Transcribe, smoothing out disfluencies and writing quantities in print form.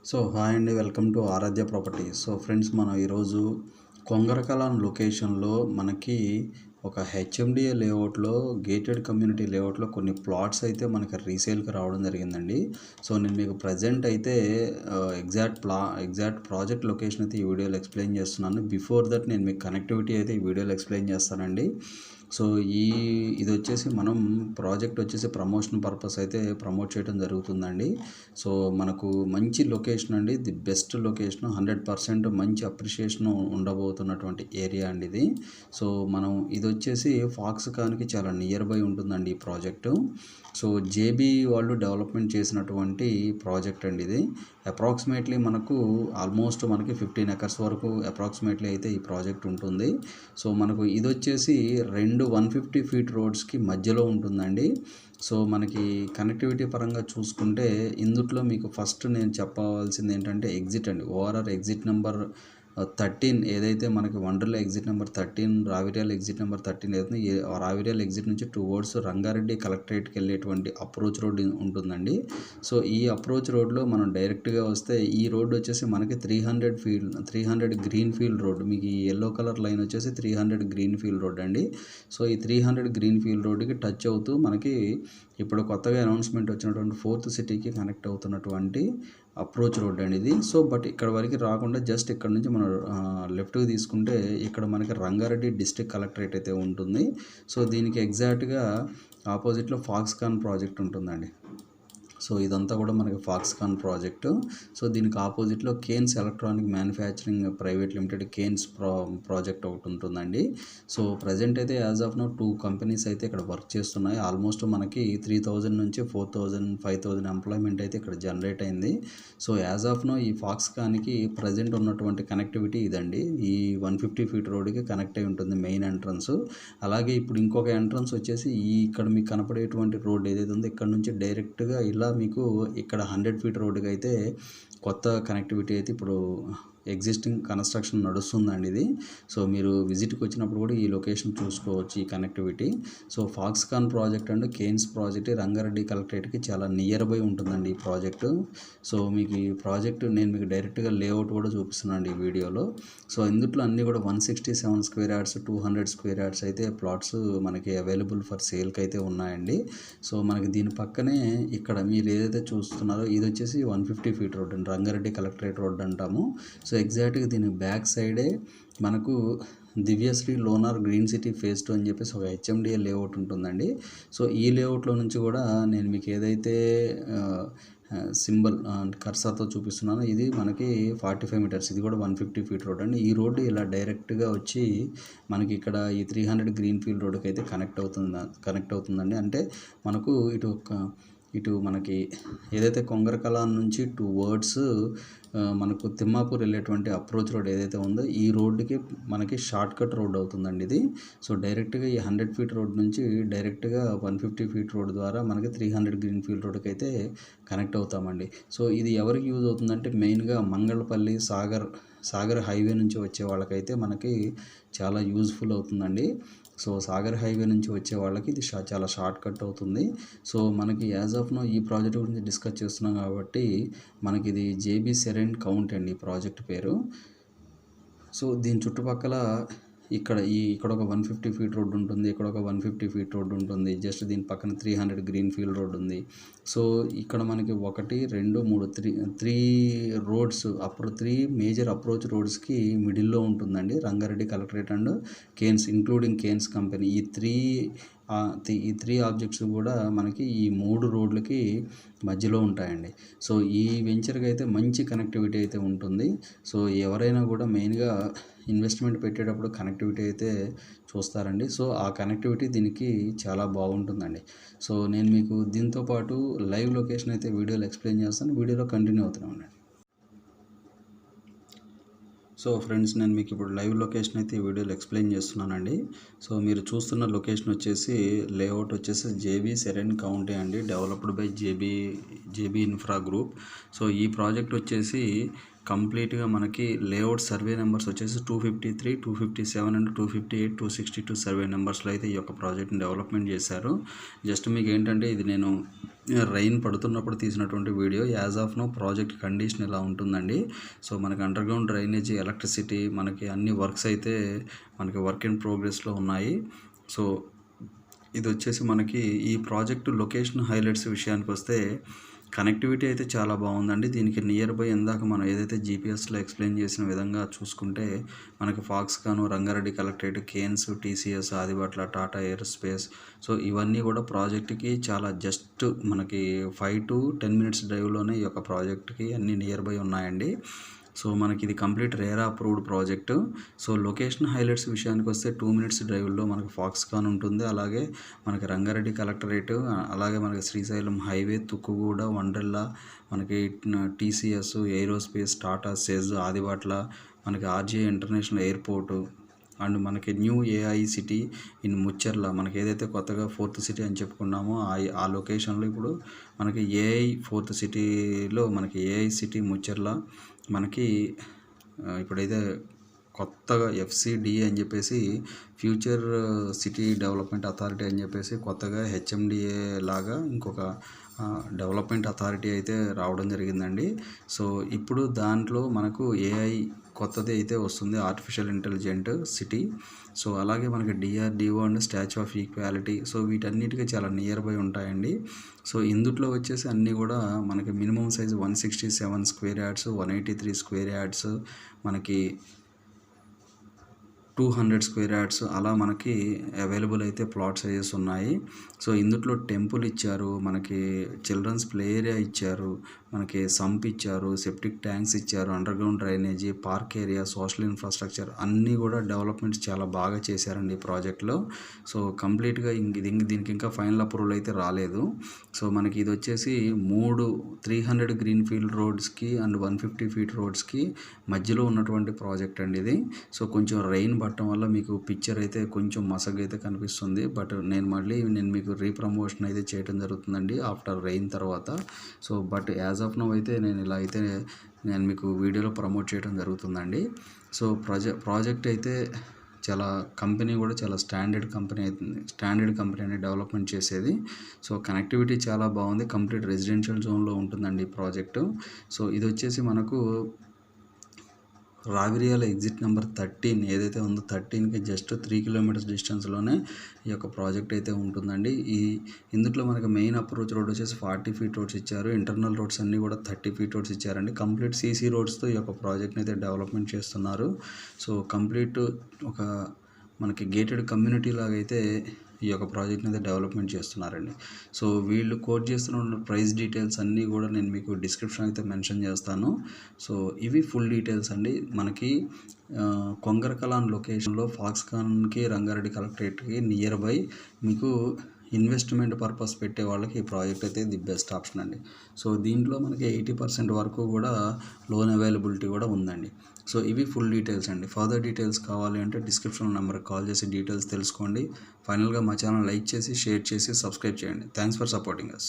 So hi అండి, welcome to Aaradhya property. So friends, మనం ఈరోజు కొంగరకలాన్ లొకేషన్లో మనకి ఒక హెచ్ఎండిఏ లేఅవుట్లో గేటెడ్ కమ్యూనిటీ లేఅవుట్లో కొన్ని ప్లాట్స్ అయితే మనకి రీసేల్కి రావడం జరిగిందండి. సో నేను మీకు ప్రజెంట్ అయితే ఎగ్జాక్ట్ ప్రాజెక్ట్ లొకేషన్ అయితే ఈ వీడియోలో ఎక్స్ప్లెయిన్ చేస్తున్నాను. బిఫోర్ దట్ నేను మీకు కనెక్టివిటీ అయితే ఈ వీడియోలో ఎక్స్ప్లెయిన్ చేస్తానండి. సో ఇది వచ్చేసి మనం ప్రాజెక్ట్ వచ్చేసి ప్రమోషన్ పర్పస్ అయితే ప్రమోట్ చేయడం జరుగుతుందండి. సో మనకు మంచి లొకేషన్ అండి, ది బెస్ట్ లొకేషన్, 100% మంచి అప్రిషియేషన్ ఉండబోతున్నటువంటి ఏరియా అండి ఇది. సో మనం ఇది వచ్చేసి ఫాక్స్కాన్కి చాలా నియర్ బై ఉంటుందండి ఈ ప్రాజెక్టు. సో జేబీ వాళ్ళు డెవలప్మెంట్ చేసినటువంటి ప్రాజెక్ట్ అండి ఇది. అప్రాక్సిమేట్లీ ఆల్మోస్ట్ మనకి 15 acres వరకు అప్రాక్సిమేట్లీ అయితే ఈ ప్రాజెక్ట్ ఉంటుంది. సో మనకు ఇది వచ్చేసి 150 feet రోడ్స్కి మధ్యలో ఉంటుందండి. సో మనకి కనెక్టివిటీ పరంగా చూసుకుంటే ఇందుట్లో మీకు ఫస్ట్ నేను చెప్పవలసింది ఏంటంటే ఎగ్జిట్ అండి. ఓఆర్ఆర్ ఎగ్జిట్ నెంబర్ 13 ఏదైతే మనకి Wonderla exit number 13, Raviryal exit number 13 ఏదైతే రావిర్యాల ఎగ్జిట్ నుంచి టువర్డ్స్ రంగారెడ్డి కలెక్టరేట్కి వెళ్ళేటువంటి అప్రోచ్ రోడ్ ఉంటుందండి. సో ఈ అప్రోచ్ రోడ్లో మనం డైరెక్ట్గా వస్తే ఈ రోడ్ వచ్చేసి మనకి 300 గ్రీన్ ఫీల్డ్ రోడ్, మీకు ఈ ఎల్లో కలర్ లైన్ వచ్చేసి 300 గ్రీన్ ఫీల్డ్ రోడ్ అండి. సో ఈ 300 గ్రీన్ ఫీల్డ్ రోడ్కి టచ్ అవుతూ మనకి ఇప్పుడు కొత్తగా అనౌన్స్మెంట్ వచ్చినటువంటి 4th సిటీకి కనెక్ట్ అవుతున్నటువంటి అప్రోచ్ రోడ్ అండి ఇది. సో బట్ ఇక్కడ వరకు రాకుండా జస్ట్ ఇక్కడ నుంచి మనం లెఫ్ట్కి తీసుకుంటే ఇక్కడ మనకి రంగారెడ్డి డిస్ట్రిక్ట్ కలెక్టరేట్ అయితే ఉంటుంది. సో దీనికి ఎగ్జాక్ట్గా ఆపోజిట్లో ఫాక్స్కాన్ ప్రాజెక్ట్ ఉంటుందండి. సో ఇదంతా కూడా మనకి ఫాక్స్కాన్ ప్రాజెక్టు. సో దీనికి ఆపోజిట్లో Kaynes electronic manufacturing private limited Kaynes project ఒకటి ఉంటుందండి. సో ప్రజెంట్ అయితే యాజ్ ఆఫ్ నో 2 కంపెనీస్ అయితే ఇక్కడ వర్క్ చేస్తున్నాయి. ఆల్మోస్ట్ మనకి 3000 నుంచి 4000, 5000 ఎంప్లాయ్మెంట్ అయితే ఇక్కడ జనరేట్ అయింది. సో యాజ్ ఆఫ్ నో ఈ ఫాక్స్కాన్కి ప్రజెంట్ ఉన్నటువంటి కనెక్టివిటీ ఇదండి. ఈ 150 feet రోడ్కి కనెక్ట్ అయి ఉంటుంది మెయిన్ ఎంట్రన్స్. అలాగే ఇప్పుడు ఇంకొక ఎంట్రన్స్ వచ్చేసి ఇక్కడ మీకు కనపడేటువంటి రోడ్ ఏదైతే ఉందో ఇక్కడ నుంచి డైరెక్ట్గా ఇలా మీకు ఇక్కడ 100 feet రోడ్డుకి అయితే కొత్త కనెక్టివిటీ అయితే ఇప్పుడు ఎగ్జిస్టింగ్ కన్స్ట్రక్షన్ నడుస్తుందండి ఇది. సో మీరు విజిట్కి వచ్చినప్పుడు కూడా ఈ లొకేషన్ చూసుకోవచ్చు, ఈ connectivity. So Foxconn project and Kaynes project Rangareddy కలెక్టరేట్కి చాలా నియర్ బై ఉంటుందండి ఈ ప్రాజెక్టు. సో మీకు ఈ ప్రాజెక్టు నేను మీకు డైరెక్ట్గా లేఅవుట్ కూడా చూపిస్తున్నాను ఈ వీడియోలో. సో ఇందులో అన్నీ కూడా 167 square yards, 200 square yards అయితే ప్లాట్స్ మనకి అవైలబుల్ ఫర్ సేల్కి అయితే ఉన్నాయండి. సో మనకి దీని పక్కనే ఇక్కడ మీరు ఏదైతే చూస్తున్నారో ఇది వచ్చేసి 150 feet రోడ్ అండి, రంగారెడ్డి కలెక్టరేట్ రోడ్ అంటాము. సో ఎగ్జాక్ట్గా దీని బ్యాక్ సైడే మనకు Divyasree Lonar green city phase 2 అని చెప్పేసి ఒక హెచ్ఎండిఏ లేఅవుట్ ఉంటుందండి. సో ఈ లేఅవుట్లో నుంచి కూడా నేను మీకు ఏదైతే సింబల్ కర్సాతో చూపిస్తున్నాను ఇది మనకి 45 meters, ఇది కూడా 150 feet రోడ్ అండి. ఈ రోడ్డు ఇలా డైరెక్ట్గా వచ్చి మనకి ఇక్కడ ఈ 300 గ్రీన్ ఫీల్డ్ రోడ్కి అయితే కనెక్ట్ అవుతుందండి. అంటే మనకు ఇటు మనకి ఏదైతే కొంగరకలాన్ నుంచి టువర్డ్స్ మనకు తిమ్మాపూర్ వెళ్ళేటువంటి అప్రోచ్ రోడ్ ఏదైతే ఉందో ఈ రోడ్డుకి మనకి షార్ట్ కట్ రోడ్ అవుతుందండి ఇది. సో డైరెక్ట్గా ఈ 100 feet రోడ్ నుంచి డైరెక్ట్గా 150 feet రోడ్ ద్వారా మనకి 300 గ్రీన్ ఫీల్డ్ రోడ్కి అయితే కనెక్ట్ అవుతామండి. సో ఇది ఎవరికి యూజ్ అవుతుందంటే మెయిన్గా మంగళపల్లి సాగర్ హైవే నుంచి వచ్చే వాళ్ళకైతే మనకి చాలా యూజ్ఫుల్ అవుతుందండి. సో సాగర్ హైవే నుంచి వచ్చే వాళ్ళకి ఇది చాలా షార్ట్ కట్ అవుతుంది. సో మనకి యాజ్ ఆఫ్ నో ఈ ప్రాజెక్ట్ గురించి డిస్కస్ చేస్తున్నాం కాబట్టి మనకి ఇది జేబీ సెరెన్ కౌంటీ అండి ఈ ప్రాజెక్ట్ పేరు. సో దీని చుట్టుపక్కల ఇక్కడ ఒక 150 feet రోడ్ ఉంటుంది, ఇక్కడ ఒక 150 feet రోడ్ ఉంటుంది. జస్ట్ దీని పక్కన 300 గ్రీన్ ఫీల్డ్ రోడ్ ఉంది. సో ఇక్కడ మనకి 1, 2, 3 3 రోడ్స్ 3 మేజర్ అప్రోచ్ రోడ్స్కి మిడిల్లో ఉంటుందండి Rangareddy collectorate and Kaynes, including Kaynes company. ఈ 3 ఆబ్జెక్ట్స్ కూడా మనకి ఈ 3 రోడ్లకి మధ్యలో ఉంటాయండి. సో ఈ వెంచర్కి అయితే మంచి కనెక్టివిటీ అయితే ఉంటుంది. సో ఎవరైనా కూడా మెయిన్గా ఇన్వెస్ట్మెంట్ పెట్టేటప్పుడు కనెక్టివిటీ అయితే చూస్తారండి. సో ఆ కనెక్టివిటీ దీనికి చాలా బాగుంటుందండి. సో నేను మీకు దీంతోపాటు లైవ్ లొకేషన్ అయితే వీడియోలో ఎక్స్ప్లెయిన్ చేస్తాను, వీడియోలో కంటిన్యూ అవుతూనే ఉండండి. సో ఫ్రెండ్స్, నేను మీకు ఇప్పుడు లైవ్ లొకేషన్ అయితే ఈ వీడియోలో ఎక్స్ప్లెయిన్ చేస్తున్నానండి. సో మీరు చూస్తున్న లొకేషన్ వచ్చేసి లేఅవుట్ వచ్చేసి జేబీ సెరెన్ కౌంటీ అండి, developed by JB infra group. So ఈ ప్రాజెక్ట్ వచ్చేసి కంప్లీట్గా మనకి లేఅవుట్ సర్వే నెంబర్స్ వచ్చేసి 253, 257 అండ్ 258, 262 సర్వే నెంబర్స్లో అయితే ఈ యొక్క ప్రాజెక్ట్ని డెవలప్మెంట్ చేశారు. జస్ట్ మీకు ఏంటంటే ఇది నేను రైన్ పడుతున్నప్పుడు తీసినటువంటి video. As of now project condition ఇలా ఉంటుందండి. సో మనకి అండర్ గ్రౌండ్ డ్రైనేజీ, ఎలక్ట్రిసిటీ, మనకి అన్ని వర్క్స్ అయితే మనకి వర్క్ ఇన్ ప్రోగ్రెస్లో ఉన్నాయి. సో ఇది వచ్చేసి మనకి ఈ ప్రాజెక్టు లొకేషన్ హైలైట్స్ విషయానికి వస్తే కనెక్టివిటీ అయితే చాలా బాగుందండి. దీనికి నియర్ బై ఇందాక మనం ఏదైతే జీపీఎస్లో ఎక్స్ప్లెయిన్ చేసిన విధంగా చూసుకుంటే మనకి Foxconn, Rangareddy collectorate, Kaynes, TCS, Adibatla, Tata aerospace, so ఇవన్నీ కూడా ప్రాజెక్ట్కి చాలా జస్ట్ మనకి 5 to 10 minutes డ్రైవ్లోనే ఈ యొక్క ప్రాజెక్ట్కి అన్నీ నియర్ బై ఉన్నాయండి. సో మనకి ఇది complete RERA approved project. So location highlights విషయానికి వస్తే 2 minutes డ్రైవ్లో మనకి ఫాక్స్కాన్ ఉంటుంది. అలాగే మనకి రంగారెడ్డి కలెక్టరేట్, అలాగే మనకి శ్రీశైలం హైవే, తుక్కుగూడ, వండర్లా, మనకి TCS, aerospace, Tata SEZ, Adibatla, మనకి ఆర్జే ఇంటర్నేషనల్ ఎయిర్పోర్టు, అండ్ మనకి new AI city in Mucherla, మనకి ఏదైతే కొత్తగా 4th సిటీ అని చెప్పుకున్నామో ఆ లొకేషన్లో ఇప్పుడు మనకి ఏఐ 4th సిటీలో మనకి ఏఐ సిటీ ముచ్చర్ల, మనకి ఇప్పుడైతే కొత్తగా ఎఫ్సిడిఏ అని చెప్పేసి ఫ్యూచర్ సిటీ డెవలప్మెంట్ అథారిటీ అని చెప్పేసి కొత్తగా హెచ్ఎండిఏ లాగా ఇంకొక డెవలప్మెంట్ అథారిటీ అయితే రావడం జరిగిందండి. సో ఇప్పుడు దాంట్లో మనకు ఏఐ కొత్తది అయితే వస్తుంది, ఆర్టిఫిషియల్ ఇంటెలిజెంట్ సిటీ. సో అలాగే మనకి DRDO and statue of equality, so వీటన్నిటికీ చాలా నియర్ బై ఉంటాయండి. సో ఇందుట్లో వచ్చేసి అన్నీ కూడా మనకి minimum size 167 square yards, 183 square yards, మనకి 200 square yards అలా మనకి అవైలబుల్ అయితే ప్లాట్ సైజెస్ ఉన్నాయి. సో ఇందుట్లో టెంపుల్ ఇచ్చారు, మనకి చిల్డ్రన్స్ ప్లే ఏరియా ఇచ్చారు, మనకి సంప్ ఇచ్చారు, సెప్టిక్ ట్యాంక్స్ ఇచ్చారు, under ground drainage, park area, social infrastructure అన్నీ కూడా డెవలప్మెంట్స్ చాలా బాగా చేశారండి ఈ ప్రాజెక్ట్లో. సో కంప్లీట్గా దీనికి ఇంకా ఫైనల్ అప్రూవల్ అయితే రాలేదు. సో మనకి ఇది వచ్చేసి 300 గ్రీన్ఫీల్డ్ రోడ్స్కి అండ్ 150 feet రోడ్స్కి మధ్యలో ఉన్నటువంటి ప్రాజెక్ట్ అండి ఇది. సో కొంచెం రెయిన్ పడటం వల్ల మీకు పిక్చర్ అయితే కొంచెం మసగా అయితే కనిపిస్తుంది. బట్ నేను మీకు రీప్రమోషన్ అయితే చేయడం జరుగుతుందండి ఆఫ్టర్ రెయిన్ తర్వాత. So but as of now అయితే నేను మీకు వీడియోలో ప్రమోట్ చేయడం జరుగుతుందండి. సో ప్రాజెక్ట్ అయితే కంపెనీ కూడా చాలా స్టాండర్డ్ కంపెనీ అని డెవలప్మెంట్ చేసేది. సో కనెక్టివిటీ చాలా బాగుంది, కంప్లీట్ రెసిడెన్షియల్ జోన్లో ఉంటుందండి ఈ ప్రాజెక్టు. సో ఇది వచ్చేసి మనకు రావిరియాల ఎగ్జిట్ నెంబర్ 13 ఏదైతే ఉందో 13కి జస్ట్ 3 kilometers డిస్టెన్స్లోనే ఈ యొక్క ప్రాజెక్ట్ అయితే ఉంటుందండి. ఇందులో మనకి మెయిన్ అప్రోచ్ రోడ్ వచ్చేసి 40 feet రోడ్స్ ఇచ్చారు, ఇంటర్నల్ రోడ్స్ అన్నీ కూడా 30 feet రోడ్స్ ఇచ్చారండి. కంప్లీట్ సీసీ రోడ్స్తో ఈ యొక్క ప్రాజెక్ట్ని అయితే డెవలప్మెంట్ చేస్తున్నారు. సో కంప్లీట్ ఒక మనకి గేటెడ్ కమ్యూనిటీ లాగా అయితే ఈ యొక్క ప్రాజెక్ట్ని అయితే డెవలప్మెంట్ చేస్తున్నారండి. సో వీళ్ళు కోట్ చేస్తున్న ప్రైస్ డీటెయిల్స్ అన్నీ కూడా నేను మీకు డిస్క్రిప్షన్ అయితే మెన్షన్ చేస్తాను. సో ఇవి ఫుల్ డీటెయిల్స్ అండి. మనకి కొంగరకలాన్ లొకేషన్లో ఫాక్స్కాన్కి, రంగారెడ్డి కలెక్టరేట్కి నియర్ బై మీకు ఇన్వెస్ట్మెంట్ పర్పస్ పెట్టే వాళ్ళకి ఈ ప్రాజెక్ట్ అయితే ది బెస్ట్ ఆప్షన్ అండి. సో దీంట్లో మనకి 80% వరకు కూడా లోన్ అవైలబిలిటీ కూడా ఉందండి. సో ఇవి ఫుల్ డీటెయిల్స్ అండి. ఫర్దర్ డీటెయిల్స్ కావాలి అంటే డిస్క్రిప్షన్ నెంబర్కి కాల్ చేసి డీటెయిల్స్ తెలుసుకోండి. ఫైనల్గా మా ఛానల్ లైక్ చేసి, షేర్ చేసి, సబ్స్క్రైబ్ చేయండి. Thanks for supporting us.